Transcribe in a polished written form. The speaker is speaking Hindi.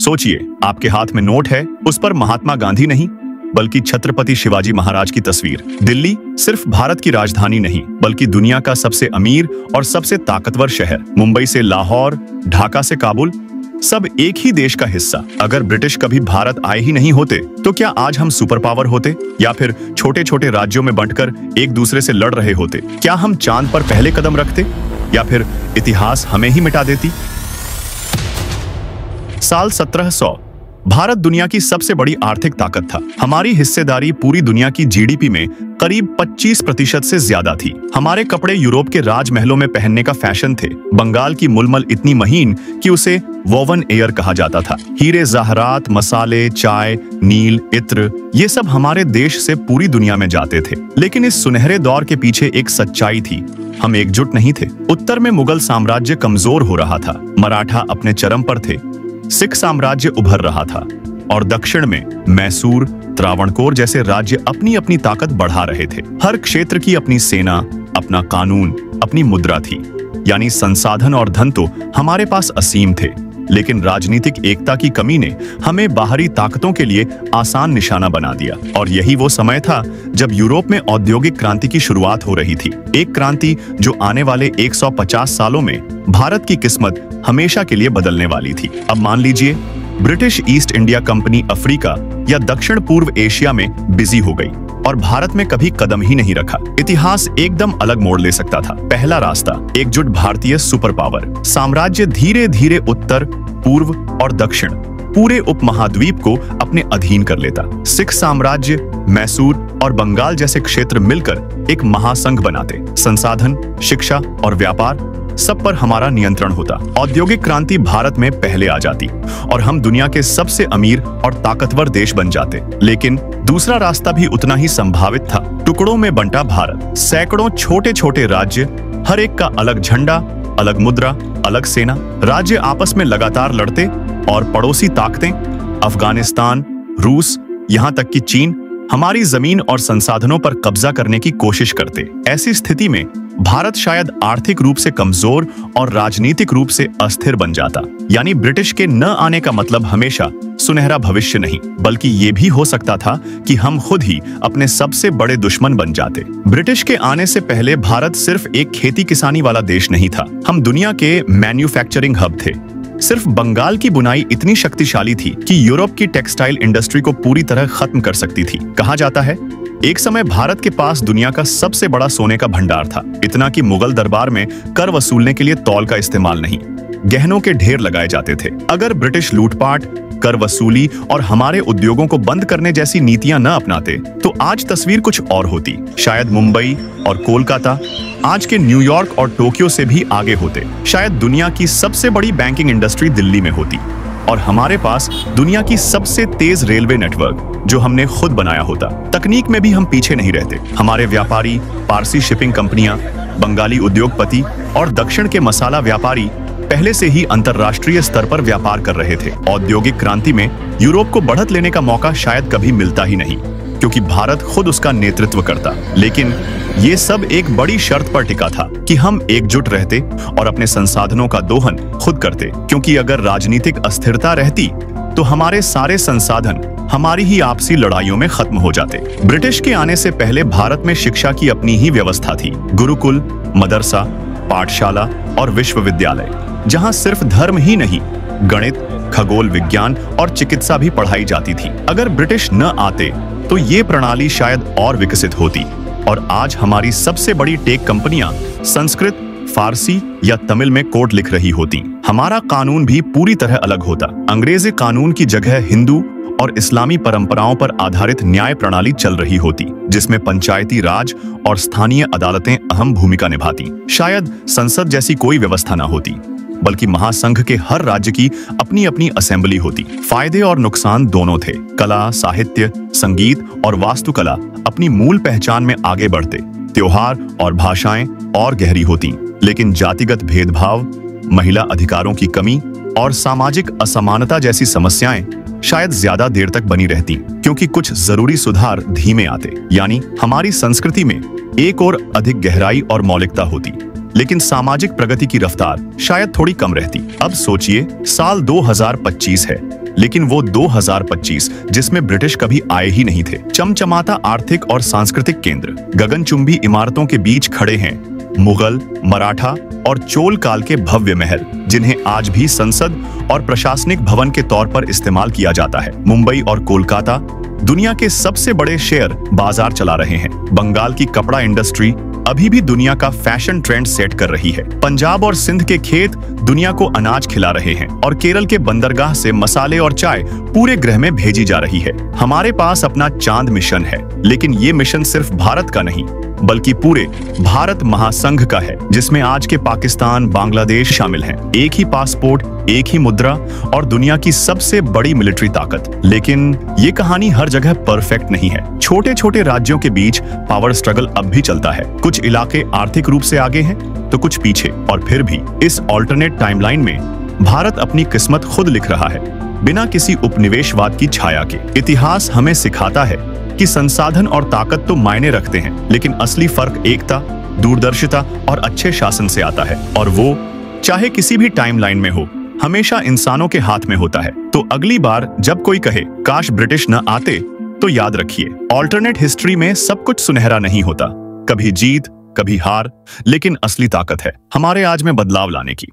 सोचिए, आपके हाथ में नोट है, उस पर महात्मा गांधी नहीं बल्कि छत्रपति शिवाजी महाराज की तस्वीर। दिल्ली सिर्फ भारत की राजधानी नहीं बल्कि दुनिया का सबसे अमीर और सबसे ताकतवर शहर। मुंबई से लाहौर, ढाका से काबुल, सब एक ही देश का हिस्सा। अगर ब्रिटिश कभी भारत आए ही नहीं होते तो क्या आज हम सुपर पावर होते, या फिर छोटे छोटे राज्यों में बंटकर एक दूसरे से लड़ रहे होते? क्या हम चांद पर पहले कदम रखते, या फिर इतिहास हमें ही मिटा देती? साल 1700 भारत दुनिया की सबसे बड़ी आर्थिक ताकत था। हमारी हिस्सेदारी पूरी दुनिया की जीडीपी में करीब 25% से ज्यादा थी। हमारे कपड़े यूरोप के राजमहलों में पहनने का फैशन थे। बंगाल की मुलमल इतनी महीन कि उसे वोवन एयर कहा जाता था। हीरे जहरात, मसाले, चाय, नील, इत्र, ये सब हमारे देश से पूरी दुनिया में जाते थे। लेकिन इस सुनहरे दौर के पीछे एक सच्चाई थी, हम एकजुट नहीं थे। उत्तर में मुगल साम्राज्य कमजोर हो रहा था, मराठा अपने चरम पर थे, सिख साम्राज्य उभर रहा था, और दक्षिण में मैसूर, त्रावणकोर जैसे राज्य अपनी अपनी ताकत बढ़ा रहे थे। हर क्षेत्र की अपनी सेना, अपना कानून, अपनी मुद्रा थी। यानी संसाधन और धन तो हमारे पास असीम थे, लेकिन राजनीतिक एकता की कमी ने हमें बाहरी ताकतों के लिए आसान निशाना बना दिया। और यही वो समय था जब यूरोप में औद्योगिक क्रांति की शुरुआत हो रही थी। एक क्रांति जो आने वाले 150 सालों में भारत की किस्मत हमेशा के लिए बदलने वाली थी। अब मान लीजिए, British east India company Africa या दक्षिण पूर्व एशिया में बिजी हो गई और भारत में कभी कदम ही नहीं रखा। इतिहास एकदम अलग मोड़ ले सकता था। पहला रास्ता, एकजुट भारतीय सुपर पावर। साम्राज्य धीरे धीरे उत्तर, पूर्व और दक्षिण पूरे उपमहाद्वीप को अपने अधीन कर लेता। सिख साम्राज्य, मैसूर और बंगाल जैसे क्षेत्र मिलकर एक महासंघ बनाते। संसाधन, शिक्षा और व्यापार सब पर हमारा नियंत्रण होता। औद्योगिक क्रांति भारत में पहले आ जाती और हम दुनिया के सबसे अमीर और ताकतवर देश बन जाते। लेकिन दूसरा रास्ता भी उतना ही संभावित था। टुकड़ों में बंटा भारत, सैकड़ों छोटे छोटे राज्य, हर एक का अलग झंडा, अलग मुद्रा, अलग सेना। राज्य आपस में लगातार लड़ते और पड़ोसी ताकतें, अफगानिस्तान, रूस, यहाँ तक कि चीन, हमारी जमीन और संसाधनों पर कब्जा करने की कोशिश करते। ऐसी स्थिति में भारत शायद आर्थिक रूप से कमजोर और राजनीतिक रूप से अस्थिर बन जाता। यानी ब्रिटिश के न आने का मतलब हमेशा सुनहरा भविष्य नहीं, बल्कि ये भी हो सकता था कि हम खुद ही अपने सबसे बड़े दुश्मन बन जाते। ब्रिटिश के आने से पहले भारत सिर्फ एक खेती किसानी वाला देश नहीं था, हम दुनिया के मैन्युफैक्चरिंग हब थे। सिर्फ बंगाल की बुनाई इतनी शक्तिशाली थी कि यूरोप की टेक्सटाइल इंडस्ट्री को पूरी तरह खत्म कर सकती थी। कहा जाता है, एक समय भारत के पास दुनिया का सबसे बड़ा सोने का भंडार था, इतना कि मुगल दरबार में कर वसूलने के लिए तौल का इस्तेमाल नहीं, गहनों के ढेर लगाए जाते थे। अगर ब्रिटिश लूटपाट, कर वसूली और हमारे उद्योगों को बंद करने जैसी नीतियां न अपनाते तो आज तस्वीर कुछ और होती। शायद मुंबई और कोलकाता आज के न्यूयॉर्क और टोक्यो से भी आगे होते। शायद दुनिया की सबसे बड़ी बैंकिंग इंडस्ट्री दिल्ली में होती और हमारे पास दुनिया की सबसे तेज रेलवे नेटवर्क जो हमने खुद बनाया होता। तकनीक में भी हम पीछे नहीं रहते। हमारे व्यापारी, पारसी शिपिंग कंपनियां, बंगाली उद्योगपति और दक्षिण के मसाला व्यापारी पहले से ही अंतर्राष्ट्रीय स्तर पर व्यापार कर रहे थे। औद्योगिक क्रांति में यूरोप को बढ़त लेने का मौका शायद कभी मिलता ही नहीं, क्योंकि भारत खुद उसका नेतृत्व करता। लेकिन ये सब एक बड़ी शर्त पर टिका था कि हम एकजुट रहते और अपने संसाधनों का दोहन खुद करते, क्योंकि अगर राजनीतिक अस्थिरता रहती तो हमारे सारे संसाधन हमारी ही आपसी लड़ाइयों में खत्म हो जाते। ब्रिटिश के आने से पहले भारत में शिक्षा की अपनी ही व्यवस्था थी। गुरुकुल, मदरसा, पाठशाला और विश्वविद्यालय, जहां सिर्फ धर्म ही नहीं, गणित, खगोल विज्ञान और चिकित्सा भी पढ़ाई जाती थी। अगर ब्रिटिश न आते तो ये प्रणाली शायद और विकसित होती और आज हमारी सबसे बड़ी टेक कंपनियां संस्कृत, फारसी या तमिल में कोड लिख रही होती। हमारा कानून भी पूरी तरह अलग होता। अंग्रेजी कानून की जगह हिंदू और इस्लामी परंपराओं पर आधारित न्याय प्रणाली चल रही होती, जिसमें पंचायती राज और स्थानीय अदालतें अहम भूमिका निभाती। शायद संसद जैसी कोई व्यवस्था न होती, बल्कि महासंघ के हर राज्य की अपनी अपनी असेंबली होती। फायदे और नुकसान दोनों थे। कला, साहित्य, संगीत और वास्तुकला अपनी मूल पहचान में आगे बढ़ते। त्योहार और भाषाएं और गहरी होती, लेकिन जातिगत भेदभाव, महिला अधिकारों की कमी और सामाजिक असमानता जैसी समस्याएं शायद ज्यादा देर तक बनी रहती, क्योंकि कुछ जरूरी सुधार धीमे आते। यानी हमारी संस्कृति में एक और अधिक गहराई और मौलिकता होती, लेकिन सामाजिक प्रगति की रफ्तार शायद थोड़ी कम रहती। अब सोचिए, साल 2025 है, लेकिन वो 2025 जिसमें ब्रिटिश कभी आए ही नहीं थे। चमचमाता आर्थिक और सांस्कृतिक केंद्र, गगनचुंबी इमारतों के बीच खड़े हैं मुगल, मराठा और चोल काल के भव्य महल, जिन्हें आज भी संसद और प्रशासनिक भवन के तौर पर इस्तेमाल किया जाता है। मुंबई और कोलकाता दुनिया के सबसे बड़े शेयर बाजार चला रहे हैं। बंगाल की कपड़ा इंडस्ट्री अभी भी दुनिया का फैशन ट्रेंड सेट कर रही है। पंजाब और सिंध के खेत दुनिया को अनाज खिला रहे हैं और केरल के बंदरगाह से मसाले और चाय पूरे ग्रह में भेजी जा रही है। हमारे पास अपना चांद मिशन है, लेकिन ये मिशन सिर्फ भारत का नहीं बल्कि पूरे भारत महासंघ का है, जिसमें आज के पाकिस्तान, बांग्लादेश शामिल हैं। एक ही पासपोर्ट, एक ही मुद्रा और दुनिया की सबसे बड़ी मिलिट्री ताकत। लेकिन ये कहानी हर जगह परफेक्ट नहीं है। छोटे छोटे राज्यों के बीच पावर स्ट्रगल अब भी चलता है। कुछ इलाके आर्थिक रूप से आगे हैं तो कुछ पीछे, और फिर भी इस ऑल्टरनेट टाइमलाइन में भारत अपनी किस्मत खुद लिख रहा है, बिना किसी उपनिवेशवाद की छाया के। इतिहास हमें सिखाता है कि संसाधन और ताकत तो मायने रखते हैं, लेकिन असली फर्क एकता, दूरदर्शिता और अच्छे शासन से आता है, और वो चाहे किसी भी टाइमलाइन में हो, हमेशा इंसानों के हाथ में होता है। तो अगली बार जब कोई कहे काश ब्रिटिश न आते, तो याद रखिए, ऑल्टरनेट हिस्ट्री में सब कुछ सुनहरा नहीं होता। कभी जीत, कभी हार, लेकिन असली ताकत है हमारे आज में बदलाव लाने की।